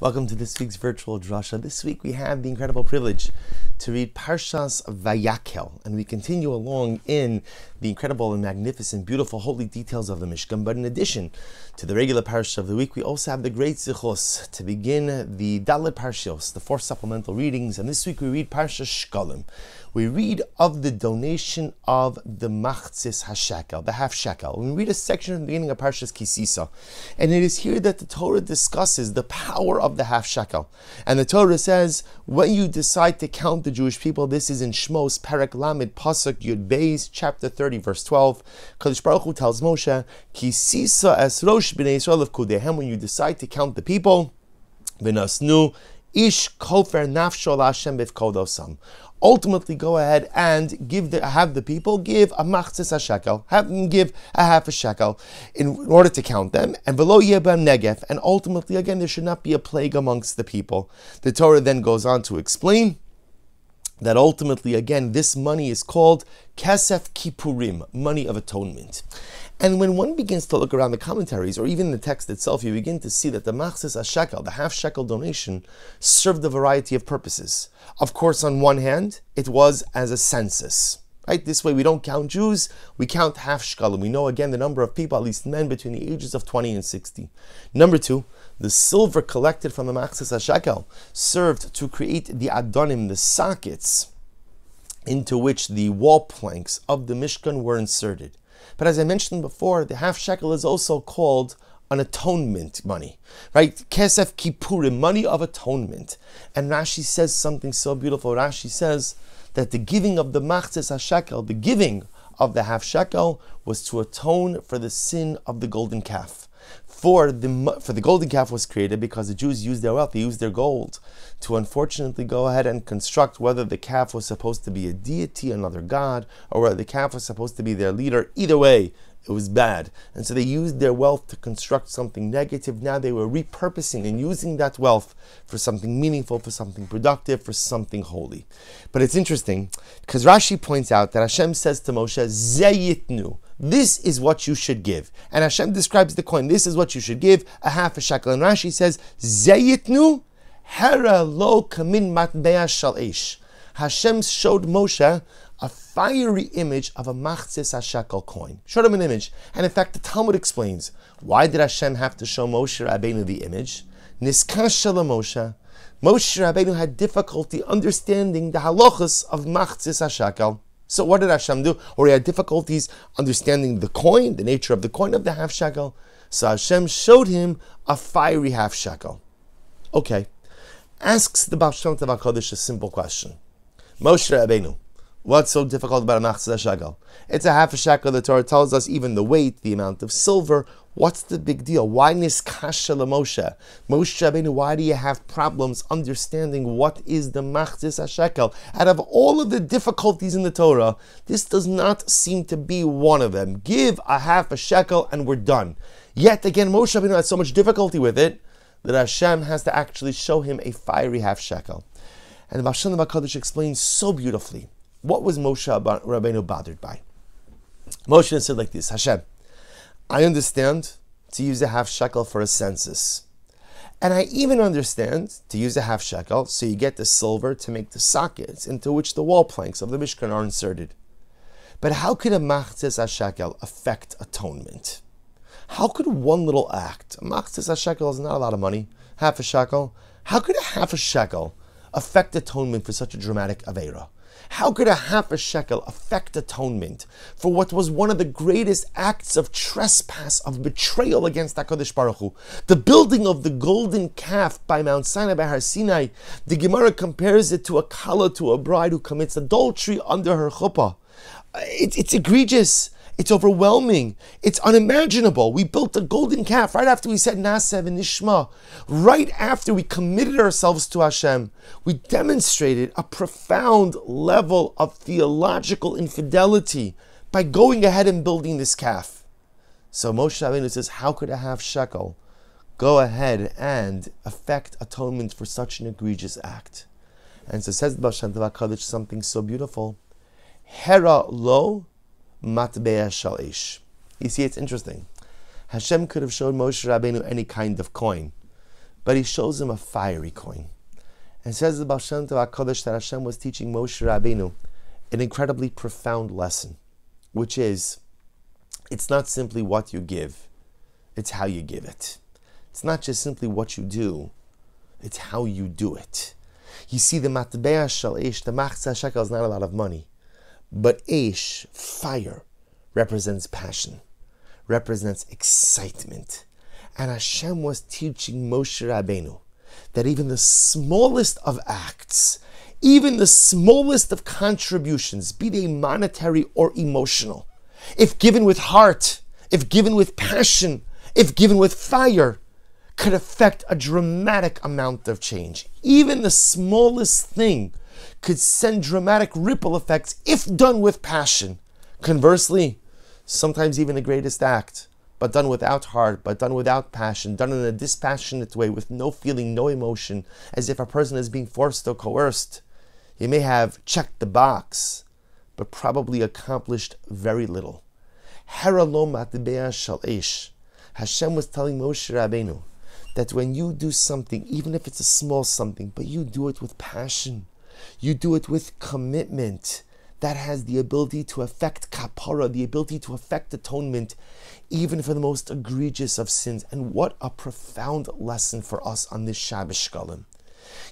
Welcome to this week's virtual Drasha. This week we have the incredible privilege to read Parshas Vayakhel, and we continue along in the incredible and magnificent, beautiful, holy details of the Mishkan. But in addition to the regular Parsha of the week, we also have the great Zichos to begin the Dalet Parshios, the 4 supplemental readings. And this week we read Parshas Shekalim. We read of the donation of the Machzis HaShekel, the half shekel. We read a section at the beginning of Parshas Kisisa, and it is here that the Torah discusses the power of the half shekel. And the Torah says, when you decide to count the Jewish people, this is in Shmos, Perek Lamed, Pasuk Yud Beis, chapter 30, verse 12. Kadosh Baruch Hu tells Moshe, Kisisa es rosh b'nei Yisrael of kudehem, when you decide to count the people, v'nasnu ish kofer nafsho la'Hashem b'vkodosam. Ultimately, go ahead and have the people give a machzis shekel, have them give a half a shekel in order to count them, and v'lo yebam negef, and ultimately, again, there should not be a plague amongst the people. The Torah then goes on to explain that ultimately, again, this money is called Kesef Kippurim, money of atonement. And when one begins to look around the commentaries, or even the text itself, you begin to see that the Machzis HaShekel, the half shekel donation, served a variety of purposes. Of course, on one hand, it was as a census. Right? This way we don't count Jews, we count half shekalim. We know again the number of people, at least men, between the ages of 20 and 60. Number 2, the silver collected from the Machzis HaShekel served to create the adonim, the sockets, into which the wall planks of the Mishkan were inserted. But as I mentioned before, the half shekel is also called an atonement money, right? Kesef Kippurim, money of atonement. And Rashi says something so beautiful. Rashi says that the giving of the Machzis HaShekel, the giving of the half shekel, was to atone for the sin of the golden calf. For the golden calf was created because the Jews used their wealth, they used their gold to unfortunately go ahead and construct whether the calf was supposed to be a deity, another god, or whether the calf was supposed to be their leader. Either way, it was bad. And so they used their wealth to construct something negative. Now they were repurposing and using that wealth for something meaningful, for something productive, for something holy. But it's interesting because Rashi points out that Hashem says to Moshe, Zeyitnu, this is what you should give. And Hashem describes the coin, this is what you should give, a half a shekel. And Rashi says, Zeyitnu, hera lo kamin matbea shal eish. Hashem showed Moshe a fiery image of a Machzis HaShekel coin. Showed him an image. And in fact, the Talmud explains, why did Hashem have to show Moshe Rabbeinu the image? Niskasha Moshe. Moshe Rabbeinu had difficulty understanding the halachas of Machzis HaShekel. So what did Hashem do? Or he had difficulties understanding the coin, the nature of the coin of the half shekel. So Hashem showed him a fiery half shekel. Okay. Asks the Baal Shem Tov HaKadosh a simple question. Moshe Rabbeinu, what's so difficult about a Machzis HaShekel? It's a half a shekel. The Torah tells us even the weight, the amount of silver. What's the big deal? Why niskasha Moshe? Moshe Rabbeinu, why do you have problems understanding what is the Machzis HaShekel? Out of all of the difficulties in the Torah, this does not seem to be one of them. Give a half a shekel and we're done. Yet again, Moshe Rabbeinu had so much difficulty with it that Hashem has to actually show him a fiery half shekel. And the Baal Shem Tov HaKadosh explains so beautifully, what was Moshe Rabbeinu bothered by? Moshe said like this, Hashem, I understand to use a half shekel for a census. And I even understand to use a half shekel so you get the silver to make the sockets into which the wall planks of the Mishkan are inserted. But how could a Machzis HaShekel affect atonement? How could one little act, a Machzis HaShekel is not a lot of money, half a shekel, how could a half a shekel affect atonement for such a dramatic Aveira? How could a half a shekel affect atonement for what was one of the greatest acts of trespass, of betrayal against HaKadosh Baruch Hu? The building of the golden calf by Mount Sinai, by Har Sinai. The Gemara compares it to a kala, to a bride who commits adultery under her chuppah. It's egregious. It's overwhelming. It's unimaginable. We built a golden calf right after we said Nasev and Nishma. Right after we committed ourselves to Hashem, we demonstrated a profound level of theological infidelity by going ahead and building this calf. So Moshe Rabbeinu says, how could a half shekel go ahead and affect atonement for such an egregious act? And so says the Baal Shem Tov HaKadosh something so beautiful. Hera lo matbea shal eish. You see, it's interesting. Hashem could have showed Moshe Rabbeinu any kind of coin, but he shows him a fiery coin. And says the Baal Shem Tov HaKadosh that Hashem was teaching Moshe Rabbeinu an incredibly profound lesson, which is, it's not simply what you give, it's how you give it. It's not just simply what you do, it's how you do it. You see, the matbea shel eish, the machzah shekel, is not a lot of money, but eish, fire, represents passion, represents excitement. And Hashem was teaching Moshe Rabbeinu that even the smallest of acts, even the smallest of contributions, be they monetary or emotional, if given with heart, if given with passion, if given with fire, could affect a dramatic amount of change. Even the smallest thing could send dramatic ripple effects if done with passion. Conversely, sometimes even the greatest act, but done without heart, but done without passion, done in a dispassionate way, with no feeling, no emotion, as if a person is being forced or coerced, you may have checked the box, but probably accomplished very little. Hashem was telling Moshe Rabbeinu that when you do something, even if it's a small something, but you do it with passion, you do it with commitment, that has the ability to affect kapara, the ability to affect atonement, even for the most egregious of sins. And what a profound lesson for us on this Shabbos Shekalim.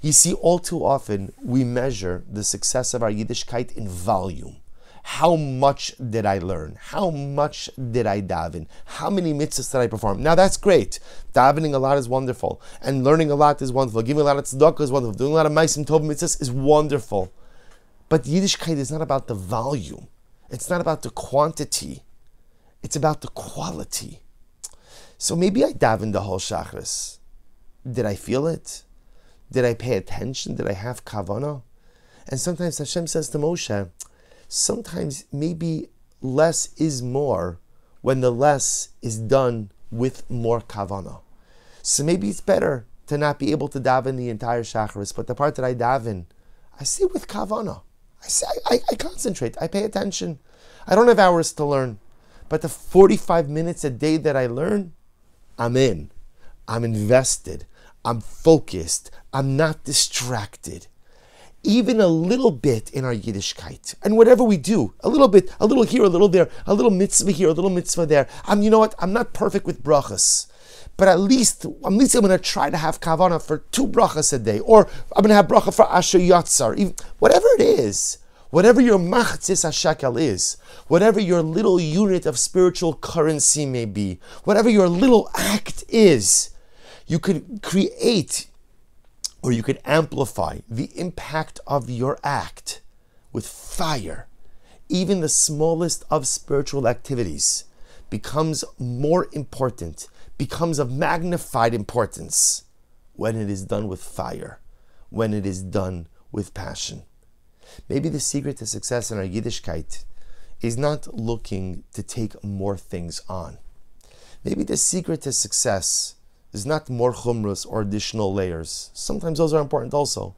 You see, all too often we measure the success of our Yiddishkeit in volume. How much did I learn? How much did I daven? How many mitzvahs did I perform? Now that's great. Davening a lot is wonderful. And learning a lot is wonderful. Giving a lot of tzedakah is wonderful. Doing a lot of ma'asim tov mitzvahs is wonderful. But Yiddishkeit is not about the volume. It's not about the quantity. It's about the quality. So maybe I davened the whole Shachris. Did I feel it? Did I pay attention? Did I have kavanah? And sometimes Hashem says to Moshe, sometimes maybe less is more when the less is done with more kavanah. So maybe it's better to not be able to daven the entire Shachris, but the part that I daven, I say with kavanah. I concentrate, I pay attention. I don't have hours to learn, but the 45 minutes a day that I learn, I'm in. I'm invested. I'm focused. I'm not distracted. Even a little bit in our Yiddishkeit, and whatever we do, a little bit, a little here, a little there, a little mitzvah here, a little mitzvah there. You know what? I'm not perfect with brachas, but at least I'm going to try to have kavanah for 2 brachas a day, or I'm going to have bracha for Asher Yatzar, whatever it is, whatever your machzis hashekel is, whatever your little unit of spiritual currency may be, whatever your little act is, you could create or you could amplify the impact of your act with fire. Even the smallest of spiritual activities becomes more important, becomes of magnified importance when it is done with fire, when it is done with passion. Maybe the secret to success in our Yiddishkeit is not looking to take more things on. Maybe the secret to success is not more chumras or additional layers. Sometimes those are important also.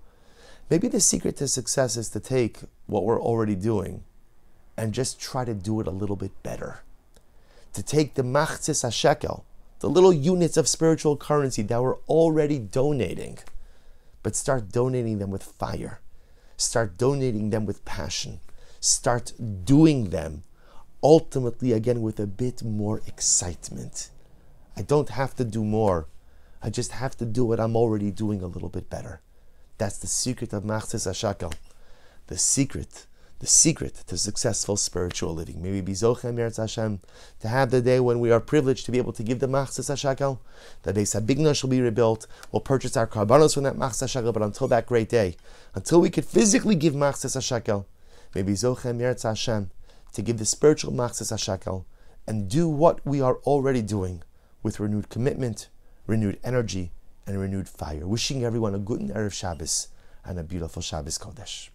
Maybe the secret to success is to take what we're already doing and just try to do it a little bit better. To take the machzis hashekel, the little units of spiritual currency that we're already donating, but start donating them with fire. Start donating them with passion. Start doing them, ultimately again with a bit more excitement. I don't have to do more. I just have to do what I'm already doing a little bit better. That's the secret of machzis hashekel. The secret to successful spiritual living. May we be zochem Eretz Hashem to have the day when we are privileged to be able to give the machzis hashekel. The Beis HaBigna shall be rebuilt. We'll purchase our karbanos from that machzis hashekel. But until that great day, until we could physically give machzis hashekel, may we be zochem Eretz Hashem to give the spiritual machzis hashekel and do what we are already doing with renewed commitment, renewed energy, and renewed fire. Wishing everyone a good Erev Shabbos and a beautiful Shabbos Kodesh.